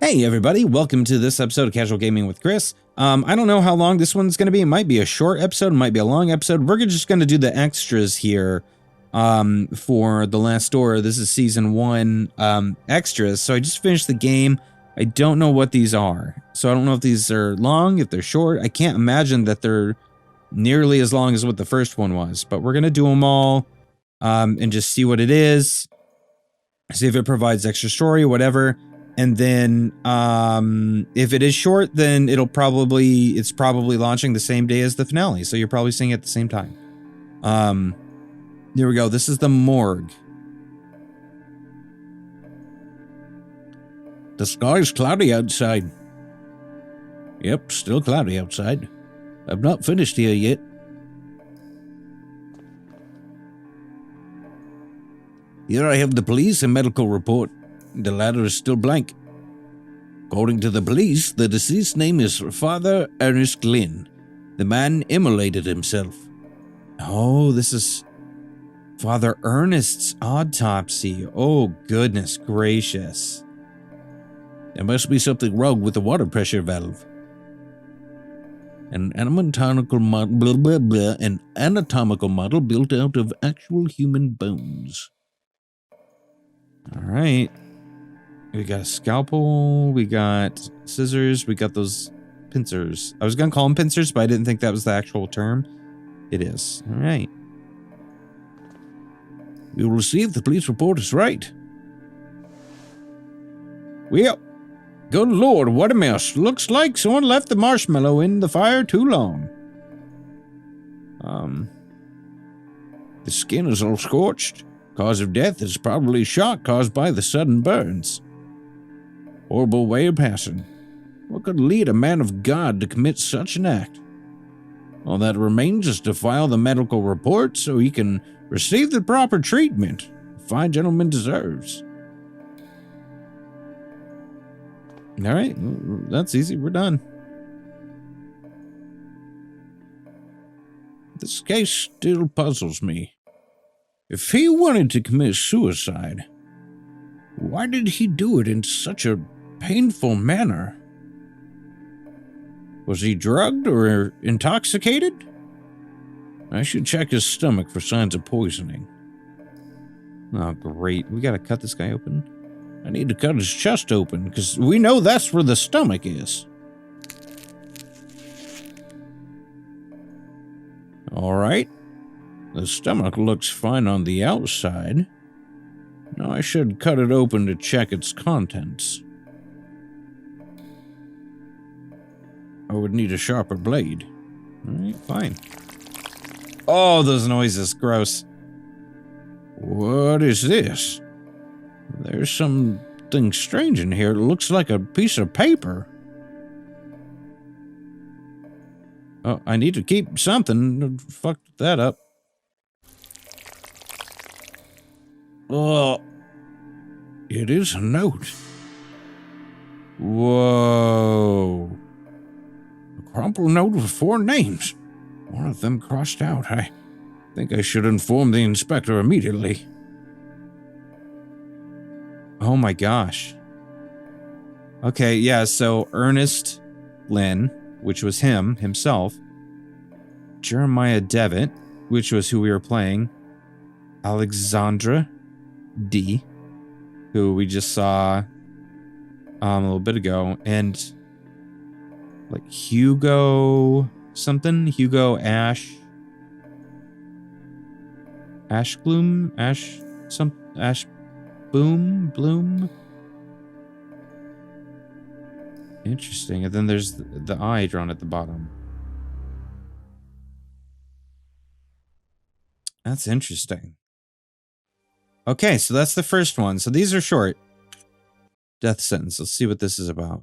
Hey everybody, welcome to this episode of Casual Gaming with Chris. I don't know how long this one's going to be. It might be a short episode, it might be a long episode. We're just going to do the extras here for The Last Door. This is Season 1 extras. So I just finished the game. I don't know what these are. So I don't know if these are long, if they're short. I can't imagine that they're nearly as long as what the first one was. But we're going to do them all and just see what it is. See if it provides extra story, whatever. And then, if it is short, then it's probably launching the same day as the finale. So you're probably seeing it at the same time. Here we go. This is the morgue. The sky's cloudy outside. Yep, still cloudy outside. I've not finished here yet. Here I have the police and medical report. The latter is still blank. According to the police, the deceased's name is Father Ernest Glynn. The man immolated himself. Oh, this is Father Ernest's autopsy. Oh, goodness gracious. There must be something wrong with the water pressure valve. An anatomical model built out of actual human bones. All right. We got a scalpel, we got scissors, we got those pincers. I was gonna call them pincers, but I didn't think that was the actual term. It is. All right. We will see if the police report is right. Well, good lord, what a mess. Looks like someone left the marshmallow in the fire too long. The skin is all scorched. Cause of death is probably shock caused by the sudden burns. Horrible way of passing. What could lead a man of God to commit such an act? All that remains is to file the medical report so he can receive the proper treatment the fine gentleman deserves. All right, that's easy. We're done. This case still puzzles me. If he wanted to commit suicide, why did he do it in such a painful manner? Was he drugged or intoxicated? I should check his stomach for signs of poisoning. Oh, great. We gotta cut this guy open. I need to cut his chest open, because we know that's where the stomach is. All right. The stomach looks fine on the outside. Now I should cut it open to check its contents. I would need a sharper blade. Alright, fine. Oh, those noises. Gross. What is this? There's something strange in here. It looks like a piece of paper. Oh, I need to keep something. Fuck that up. Oh, it is a note. Whoa. A crumpled note with 4 names. One of them crossed out. I think I should inform the inspector immediately. Oh my gosh. Okay, yeah, so Ernest Lynn, which was himself. Jeremiah Devitt, which was who we were playing. Alexandra D, who we just saw a little bit ago, and like Hugo Bloom. Interesting. And then there's the eye drawn at the bottom. That's interesting. Okay, so that's the first one. So these are short. Death sentence. Let's see what this is about.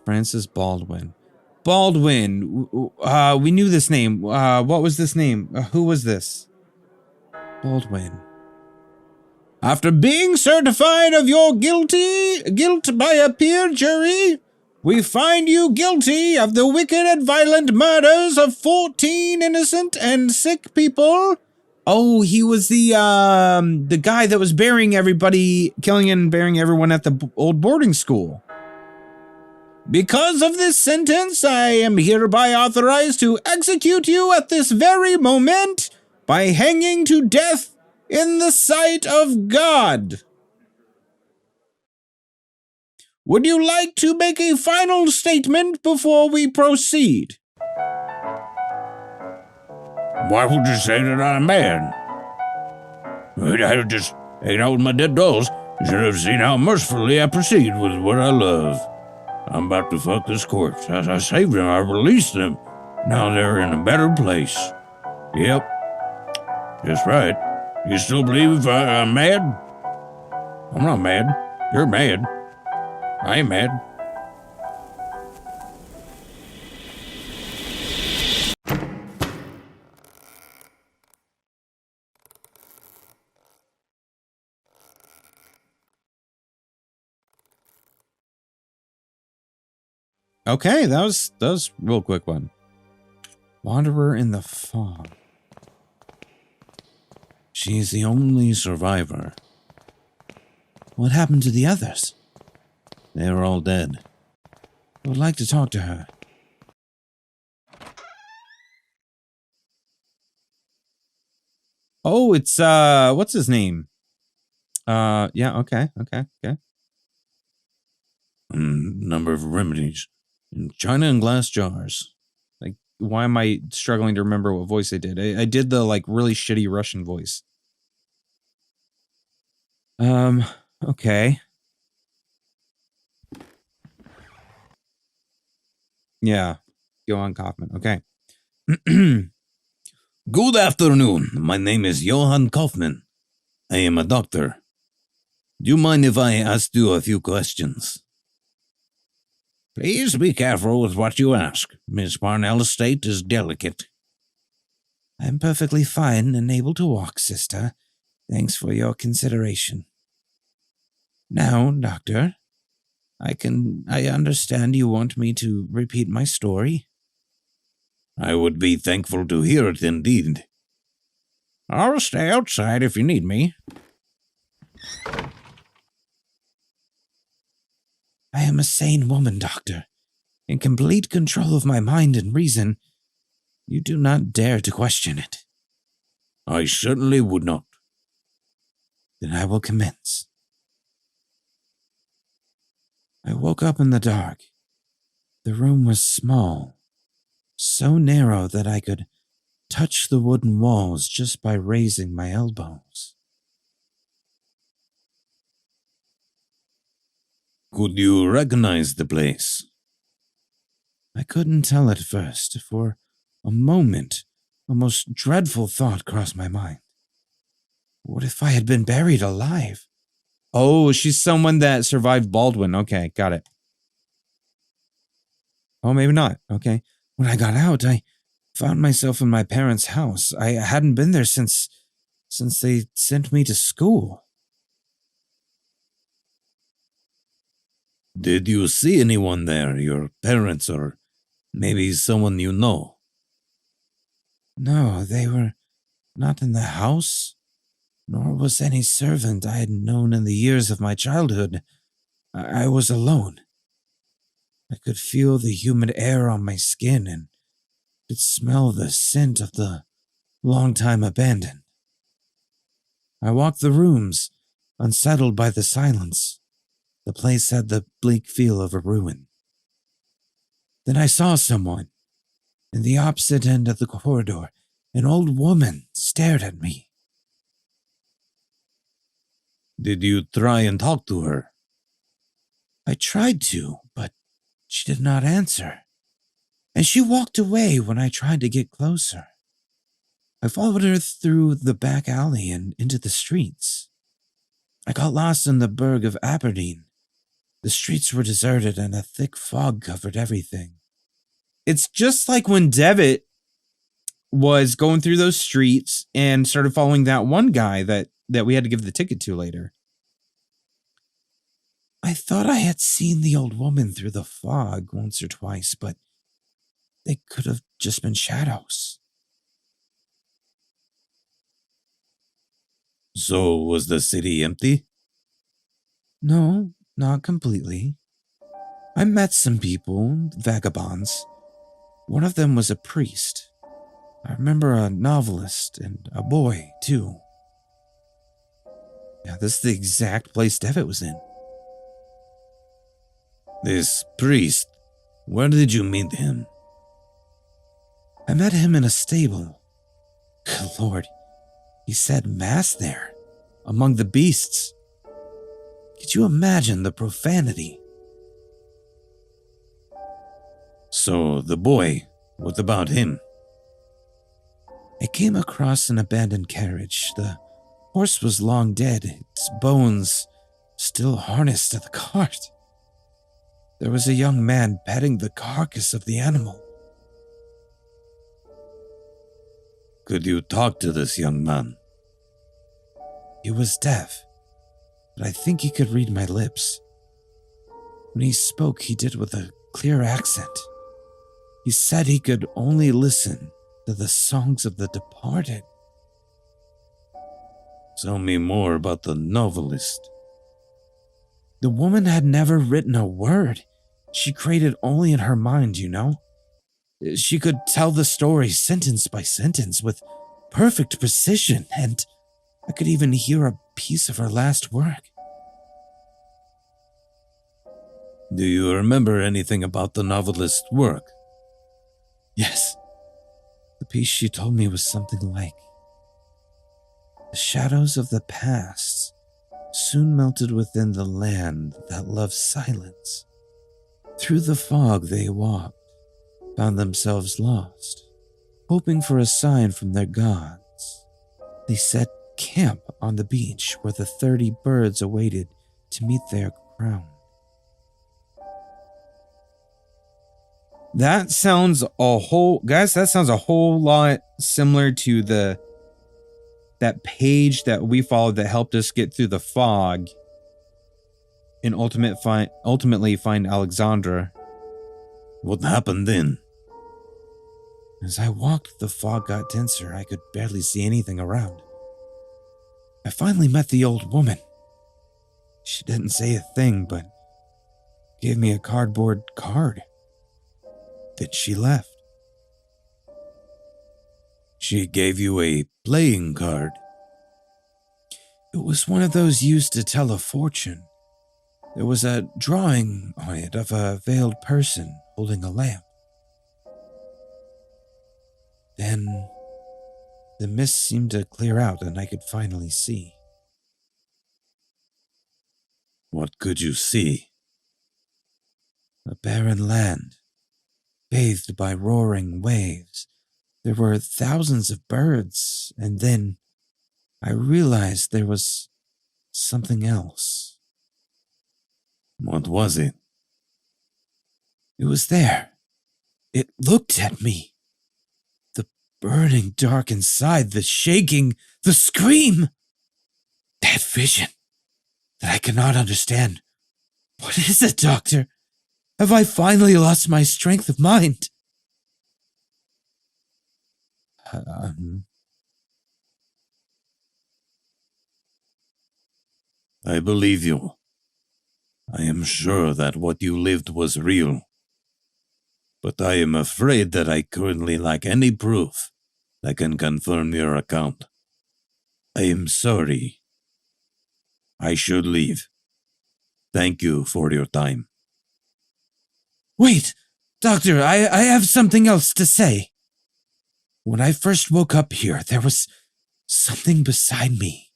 Francis Baldwin. Baldwin. We knew this name. What was this name? Who was this? Baldwin. After being certified of your guilt by a peer jury, we find you guilty of the wicked and violent murders of 14 innocent and sick people Oh, he was the guy that was burying everybody, killing and burying everyone at the old boarding school. Because of this sentence, I am hereby authorized to execute you at this very moment by hanging to death in the sight of God. Would you like to make a final statement before we proceed? Why would you say that I'm mad? I just hang out with my dead dolls. You should have seen how mercifully I proceed with what I love. I'm about to fuck this corpse. I saved them, I released them. Now they're in a better place. Yep. That's right. You still believe I'm mad? I'm not mad. You're mad. I ain't mad. Okay, that was a real quick one. Wanderer in the fog. She's the only survivor. What happened to the others? They were all dead. I would like to talk to her. Oh, it's what's his name? Yeah, okay. Number of remedies. In china and glass jars. Like, why am I struggling to remember what voice I did? I did the like really shitty Russian voice. Okay. Yeah. Go on, Kaufman. Okay. Good afternoon. My name is Johann Kaufman. I am a doctor. Do you mind if I ask you a few questions? Please be careful with what you ask. Miss Parnell's state is delicate. I'm perfectly fine and able to walk, sister. Thanks for your consideration. Now, doctor, I understand you want me to repeat my story. I would be thankful to hear it indeed. I'll stay outside if you need me. I am a sane woman, doctor, in complete control of my mind and reason. You do not dare to question it. I certainly would not. Then I will commence. I woke up in the dark. The room was small, so narrow that I could touch the wooden walls just by raising my elbows. Could you recognize the place? I couldn't tell at first. For a moment, a most dreadful thought crossed my mind. What if I had been buried alive? Oh, she's someone that survived Baldwin. Okay, got it. Oh, maybe not. Okay. When I got out, I found myself in my parents' house. I hadn't been there since they sent me to school. Did you see anyone there, your parents or maybe someone you know? No, they were not in the house, nor was any servant I had known in the years of my childhood. I was alone. I could feel the humid air on my skin and could smell the scent of the long time abandoned. I walked the rooms, unsettled by the silence. The place had the bleak feel of a ruin. Then I saw someone. In the opposite end of the corridor, an old woman stared at me. Did you try and talk to her? I tried to, but she did not answer, and she walked away when I tried to get closer. I followed her through the back alley and into the streets. I got lost in the burg of Aberdeen. The streets were deserted and a thick fog covered everything. It's just like when Devitt was going through those streets and started following that one guy that we had to give the ticket to later. I thought I had seen the old woman through the fog once or twice, but they could have just been shadows. So, was the city empty? No, not completely. I met some people, vagabonds. One of them was a priest. I remember a novelist and a boy, too. Yeah, this is the exact place Devitt was in. This priest, where did you meet him? I met him in a stable. Good Lord, he said mass there, among the beasts. Could you imagine the profanity? So, the boy, what about him? I came across an abandoned carriage. The horse was long dead, its bones still harnessed to the cart. There was a young man petting the carcass of the animal. Could you talk to this young man? He was deaf, but I think he could read my lips. When he spoke, he did with a clear accent. He said he could only listen to the songs of the departed. Tell me more about the novelist. The woman had never written a word. She created only in her mind, you know. She could tell the story sentence by sentence with perfect precision, and I could even hear a piece of her last work. Do you remember anything about the novelist's work? Yes. The piece she told me was something like, "The shadows of the past soon melted within the land that loves silence. Through the fog they walked, found themselves lost, hoping for a sign from their gods. They set camp on the beach where the 30 birds awaited to meet their crown." That sounds a whole lot similar to that page that we followed that helped us get through the fog and ultimately find Alexandra. What happened then? As I walked, the fog got denser. I could barely see anything around. I finally met the old woman. She didn't say a thing, but gave me a cardboard card. Then she left. She gave you a playing card. It was one of those used to tell a fortune. There was a drawing on it of a veiled person holding a lamp. Then the mist seemed to clear out and I could finally see. What could you see? A barren land, bathed by roaring waves. There were thousands of birds, and then I realized there was something else. What was it? It was there. It looked at me. The burning dark inside, the shaking, the scream. That vision that I cannot understand. What is it, Doctor? Have I finally lost my strength of mind? I believe you. I am sure that what you lived was real. But I am afraid that I currently lack any proof that can confirm your account. I am sorry. I should leave. Thank you for your time. Wait, Doctor, I have something else to say. When I first woke up here, there was something beside me.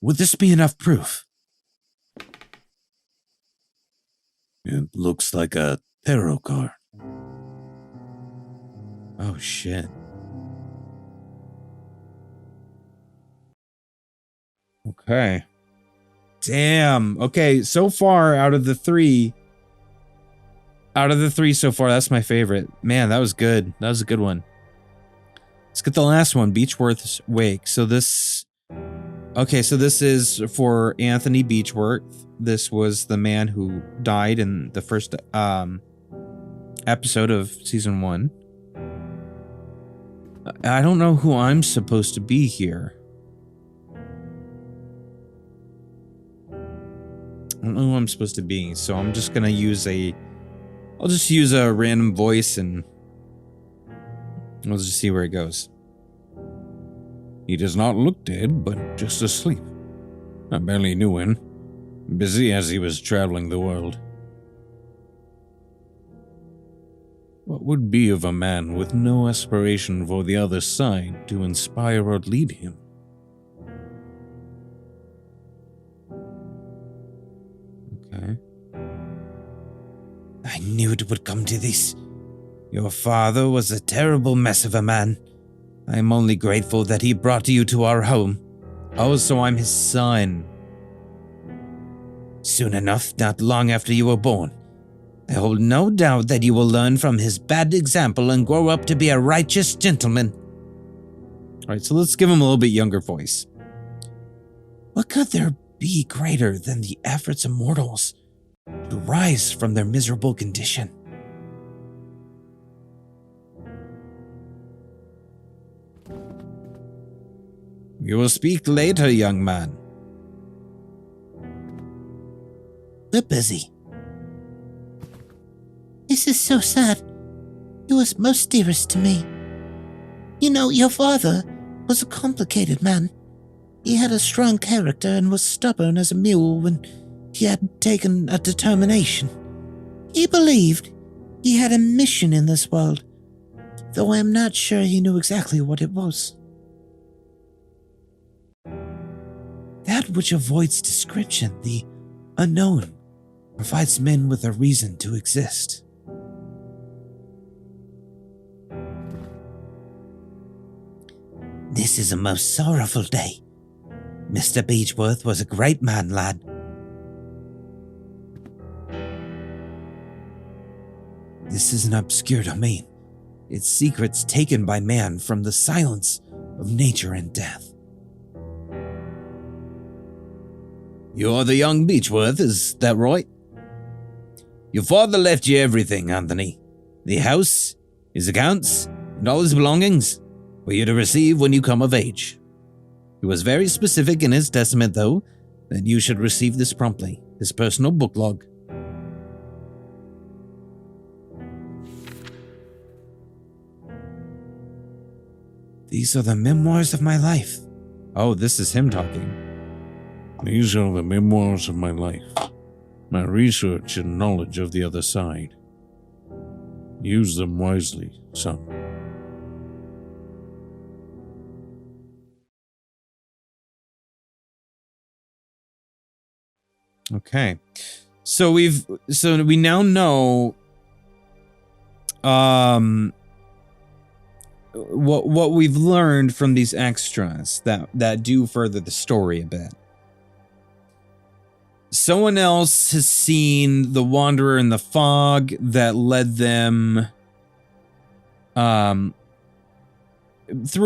Would this be enough proof? It looks like a tarot card. Oh, shit. Okay. Damn. Okay, so far out of the three so far, that's my favorite. Man, that was good. That was a good one. Let's get the last one, Beechworth's Wake. So this is for Anthony Beechworth. This was the man who died in the first episode of season 1. I don't know who I'm supposed to be here. I don't know who I'm supposed to be, so I'm just gonna use I'll just use a random voice and we'll just see where it goes. He does not look dead, but just asleep. I barely knew him. Busy as he was traveling the world. What would be of a man with no aspiration for the other side to inspire or lead him? Okay. I knew it would come to this. Your father was a terrible mess of a man. I am only grateful that he brought you to our home. Oh, so I'm his son. Soon enough, not long after you were born, I hold no doubt that you will learn from his bad example and grow up to be a righteous gentleman. Alright, so let's give him a little bit younger voice. What could there be greater than the efforts of mortals to rise from their miserable condition? You will speak later, young man. We're busy. This is so sad. He was most dearest to me. You know, your father was a complicated man. He had a strong character and was stubborn as a mule when he had taken a determination. He believed he had a mission in this world, though I am not sure he knew exactly what it was. That which avoids description, the unknown, provides men with a reason to exist. This is a most sorrowful day. Mr. Beechworth was a great man, lad. This is an obscure domain, its secrets taken by man from the silence of nature and death. You're the young Beechworth, is that right? Your father left you everything, Anthony. The house, his accounts, and all his belongings for you to receive when you come of age. He was very specific in his testament, though, that you should receive this promptly, his personal book log. These are the memoirs of my life. Oh, this is him talking. These are the memoirs of my life, my research and knowledge of the other side. Use them wisely, son. Okay. So we now know what we've learned from these extras that do further the story a bit. Someone else has seen the Wanderer in the fog that led them through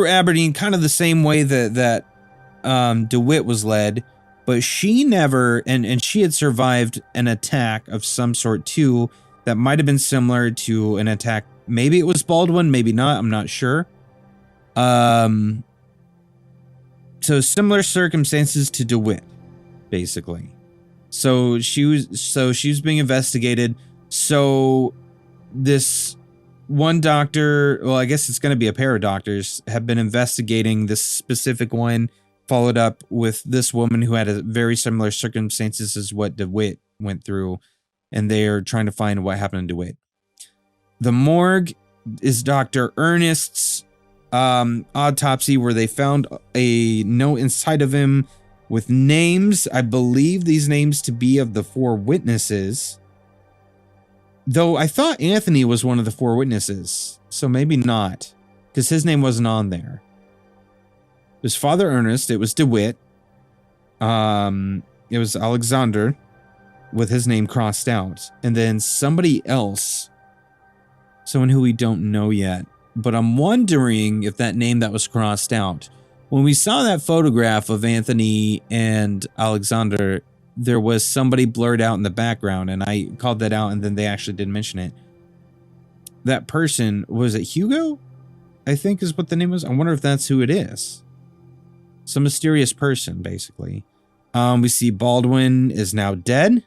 Aberdeen, kind of the same way that DeWitt was led, but she never, and she had survived an attack of some sort too that might have been similar to an attack. Maybe it was Baldwin, maybe not, I'm not sure. So similar circumstances to DeWitt, basically. So she was being investigated. So this one doctor, well, I guess it's going to be a pair of doctors, have been investigating this specific one, followed up with this woman who had a very similar circumstances as what DeWitt went through, and they are trying to find what happened to DeWitt. The morgue is Dr. Ernest's autopsy, where they found a note inside of him with names. I believe these names to be of the 4 witnesses. Though I thought Anthony was one of the 4 witnesses, so maybe not, because his name wasn't on there. It was Father Ernest, it was DeWitt, it was Alexander with his name crossed out, and then somebody else, someone who we don't know yet. But I'm wondering if that name that was crossed out, when we saw that photograph of Anthony and Alexander, there was somebody blurred out in the background, and I called that out, and then they actually did mention it. That person, was it Hugo? I think is what the name was. I wonder if that's who it is. Some mysterious person, basically. We see Baldwin is now dead,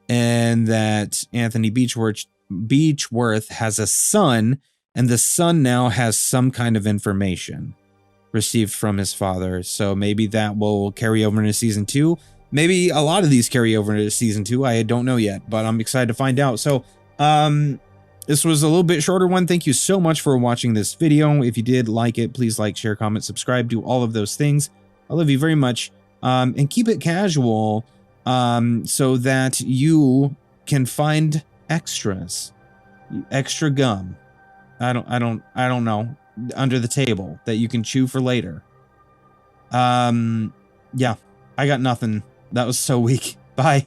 and that Anthony Beechworth has a son, and the son now has some kind of information received from his father. So maybe that will carry over into season 2. Maybe a lot of these carry over into season 2. I don't know yet, but I'm excited to find out. So, this was a little bit shorter one. Thank you so much for watching this video. If you did like it, please like, share, comment, subscribe, do all of those things. I love you very much. And keep it casual, so that you can find extras, extra gum. I don't know, under the table that you can chew for later. Yeah, I got nothing. That was so weak. Bye.